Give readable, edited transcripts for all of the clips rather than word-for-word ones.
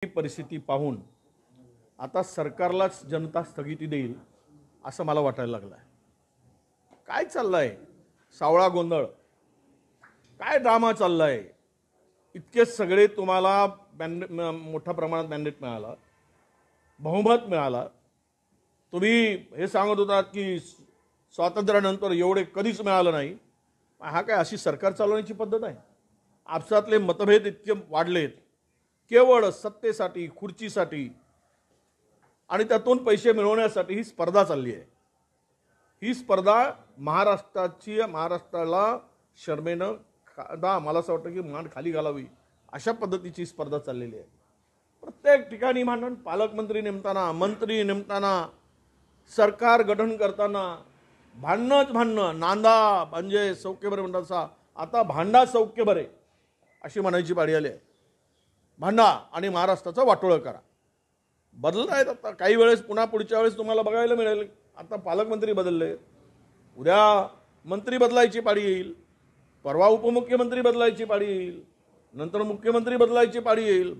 परिस्थिती पाहून आता सरकारलाच जनता स्थगिती देईल असं मला वाटायला लागलं आहे। काय चाललंय सावळा गोंधळ, काय ड्रामा चाललाय। इतके सगळे तुम्हाला मोठ्या प्रमाणात मॅन्डेट मिळाला, बहुमत मिळाला। तुम्ही हे सांगत होतात की स्वातंत्र्यानंतर एवढे कधीच मिळालं नाही। हा काय अशी सरकार चालवण्याची पद्धत आहे? आपसातले मतभेद इतके वाढलेत केवळ सत्तेसाठी, खुर्चीसाठी आणि त्यातून पैसे मिळवण्यासाठी ही स्पर्धा चालली आहे। ही स्पर्धा महाराष्ट्राला शर्मेनं मला असं वाटतं की मान खाली घालावी अशा पद्धतीची स्पर्धा चाललेली आहे। प्रत्येक ठिकाणी भांडण, पालकमंत्री नेमताना, मंत्री नेमताना, सरकार गठन करताना भांडणं, नांदा म्हणजे सौख्य बरे म्हणतात, आता भांडा सौख्य बरे अशी म्हणायची पाळी आली आहे। भांडा आणि महाराष्ट्राचं वाटोळं करा। बदलत आहेत आता काही वेळेस, पुन्हा पुढच्या वेळेस तुम्हाला बघायला मिळेल। आता पालकमंत्री बदलले, उद्या मंत्री बदलायची पाळी येईल, परवा उपमुख्यमंत्री बदलायची पाळी येईल, नंतर मुख्यमंत्री बदलायची पाळी येईल।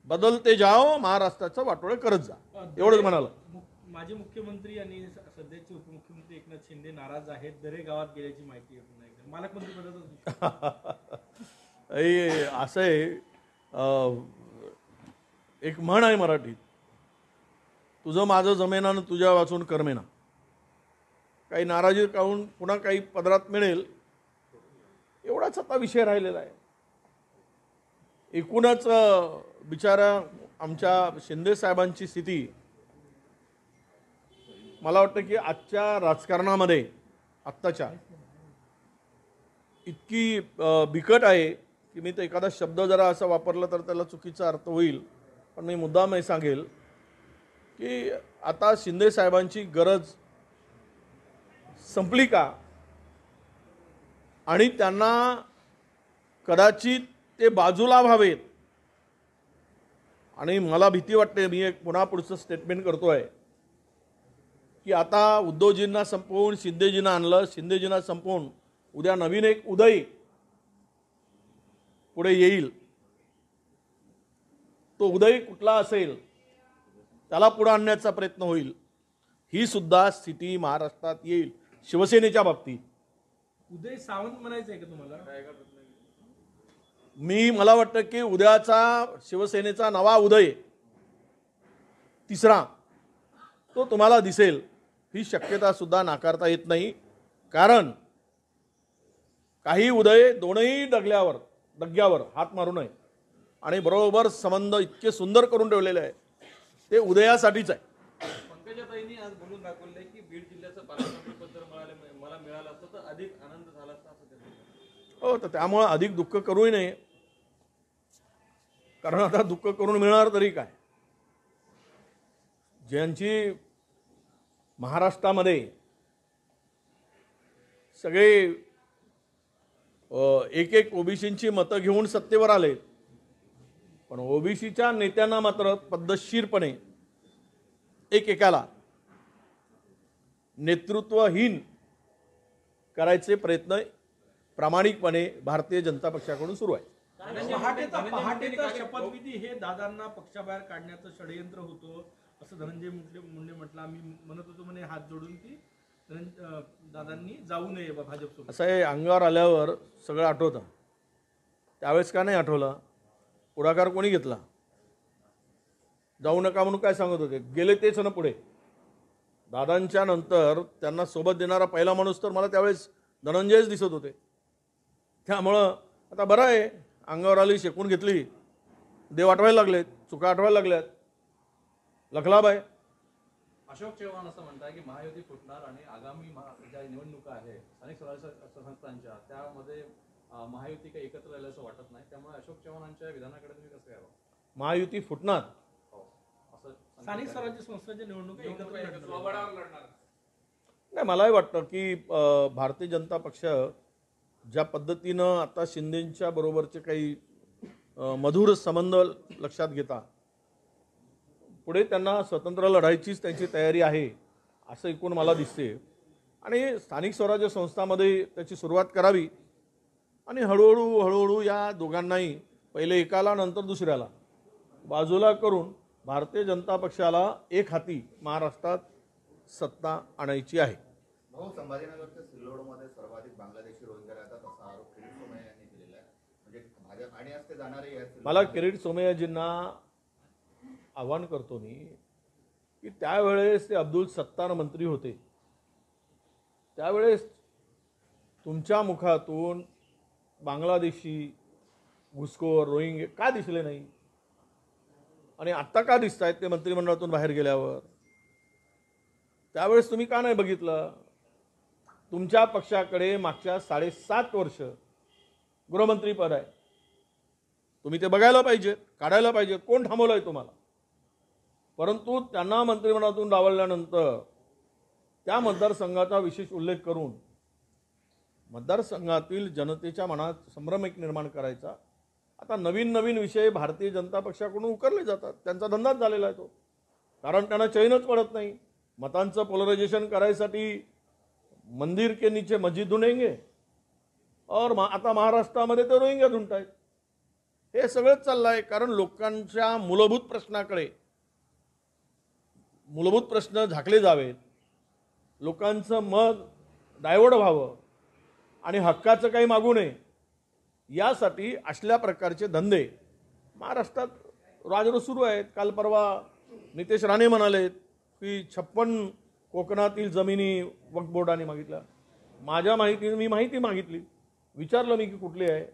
बदलते जाओ, महाराष्ट्राचं वाटोळं करत जा, एवढंच म्हणाल। माजी मुख्यमंत्री आणि सध्याचे उपमुख्यमंत्री एकनाथ शिंदे नाराज आहेत, दरे गावात गेल्याची माहिती आहे। पालकमंत्री पदाचा असं आहे, एक म्हण आहे मराठीत, तुझं माझं जमेना न तुझ्या वाचून करमेना। काही नाराजी काढून पुन्हा काही पदरात मिळेल एवढाच आता विषय राहिलेला आहे। एकूणच बिचारा आमच्या शिंदे साहेबांची स्थिती मला वाटतं की आजच्या राजकारणामध्ये आत्ताच्या इतकी बिकट आहे की मी तर एखादा शब्द जरा असा वापरला तर त्याला चुकीचा अर्थ होईल, पण मी मुद्दाम हे सांगेल की आता शिंदे साहेबांची गरज संपली का, आणि त्यांना कदाचित ते बाजूला व्हावेत। आणि मला भीती वाटते, मी एक पुन्हा पुढचं स्टेटमेंट करतोय की आता उद्धवजींना संपवून शिंदेजींना आणलं, शिंदेजींना संपवून उद्या नवीन एक उदय पुढे येईल। तो उदय कुठला असेल त्याला पुढे आणण्याचा प्रयत्न होईल। ही सुद्धा स्थिती महाराष्ट्रात येईल शिवसेनेच्या बाबतीत। उदय सावंत म्हणायचं आहे का तुम्हाला? मला वाटतं की उद्याचा शिवसेनेचा नवा उदय तिसरा तो तुम्हाला दिसेल, ही शक्यता सुद्धा नाकारता येत नाही। कारण काही उदय दोनही डग्यावर हात मारू नये आणि बरोबर संबंध इतके सुंदर करून ठेवलेले आहे, ते उदयासाठीच आहे। पंकजाताईंनी आज बोलून दाखवले की बीड जिल्ह्याचं पालकमंत्रीपद जर मला मिळालं असतं तर अधिक आनंद झाला असता असं ते म्हणतात। हो, तर त्यामुळे अधिक दुःख करूही नये, कारण आता दुःख करून मिळणार तरी काय। ज्यांची महाराष्ट्रामध्ये सगळे एक ओबीसींची मतं घेऊन सत्तेवर आले, पण ओबीसीच्या नेत्यांना मात्र पद्धतशीरपणे एकेकाला नेतृत्वहीन करायचे प्रयत्न प्रामाणिकपणे भारतीय जनता पक्षाकडून सुरू आहे। पहाटेचा शपथविधी हे दादांना पक्षाबाहेर काढण्याचं षडयंत्र होतं असं धनंजय मुंडे म्हटलं। आम्ही म्हणत होतो म्हणे हात जोडून की दादांनी जाऊ नये भाजपसोबत। असं आहे, अंगावर आल्यावर सगळं आठवतं, त्यावेळेस का नाही आठवलं? पुढाकार कोणी घेतला? जाऊ नका म्हणून काय सांगत होते, गेले तेच ना पुढे। दादांच्या नंतर त्यांना सोबत देणारा पहिला माणूस तर मला त्यावेळेस धनंजयच दिसत होते। त्यामुळं आता बरं आहे, अंगावर आली, शेकून घेतली, देव आठवायला लागलेत, चुका आठवायला लागल्यात, लखलाबाय। अशोक चव्हाण असं म्हणतात की महायुती फुटणार आणि आगामी ज्या निवडणुका आहेत स्थानिक स्वराज्य संस्थांच्या त्यामध्ये महायुती काही एकत्र राहिलं असं वाटत नाही, त्यामुळे अशोक चव्हाणांच्या विधानाकडे तुम्ही कसं यावं? महायुती फुटणार, असं स्थानिक स्वराज्य संस्थांच्या निवडणुका एकत्र लढणार नाही। मलाही वाटतं की भारतीय जनता पक्ष ज्या पद्धतीनं आता शिंदेंच्या बरोबरचे काही मधुर संबंध लक्षात घेता पुढे त्यांना स्वतंत्र लढायचीच त्यांची तयारी आहे असं एकूण मला दिसते। आणि स्थानिक स्वराज्य संस्थांमध्ये त्याची सुरुवात करावी आणि हळूहळू या दोघांनाही, पहिले एकाला नंतर दुसऱ्याला बाजूला करून भारतीय जनता पक्षाला एक हाती महाराष्ट्रात सत्ता आणायची आहे. भाऊ, संभाजीनगरच्या सिल्लोडमध्ये सर्वाधिक बांगलादेशी रोजगार येतात असा आरोप किरीट सोमय्या यांनी केलेला आहे. म्हणजे भाजप आणि असते जाणारे या सिल्लोड- मला किरीट सोमय्याजींना आव्हान करतो मी की त्यावेळेस ते अब्दुल सत्तार मंत्री होते, त्यावेळेस तुमच्या मुखातून बांगलादेशी घुसखोर रोहिंगे का दिसले नाही आणि आत्ता का दिसत आहेत ते मंत्रिमंडळातून बाहेर गेल्यावर? त्यावेळेस तुम्ही का नाही बघितलं? तुमच्या पक्षाकडे मागच्या 7.5 वर्ष गृहमंत्रीपद आहे, तुम्ही ते बघायला पाहिजे, काढायला पाहिजे. कोण थांबवलंय तुम्हाला? परंतु त्यांना मंत्रिमंडळातून डावलल्यानंतर त्या मतदारसंघाचा विशेष उल्लेख करून मतदारसंघातील जनतेच्या मनात संभ्रम एक निर्माण करायचा. आता नवीन नवीन विषय भारतीय जनता पक्षाकडून उकरले जातात, त्यांचा धंदाच झालेला आहे तो. कारण त्यांना चैनच पडत नाही. मतांचं पोलरायझेशन करायसाठी मंदिर के नीचे मस्जिद ढूंढेंगे और आता महाराष्ट्रामध्ये ते रोहिंग्या ढूंढतायत. हे सगळंच चाललं आहे कारण लोकांच्या मूलभूत प्रश्न झाकले जावेत, लोकांचं मत डायव्हर्ट व्हावं आणि हक्काचं काही मागू नये यासाठी असल्या प्रकारचे धंदे महाराष्ट्रात राजरोस सुरू आहेत. काल परवा नितेश राणे म्हणाले की 56 कोकणातील जमिनी वक्फ बोर्डाने मागितल्या. माझ्या माहितीने मी माहिती मागितली, विचारलं मी की कुठली आहे,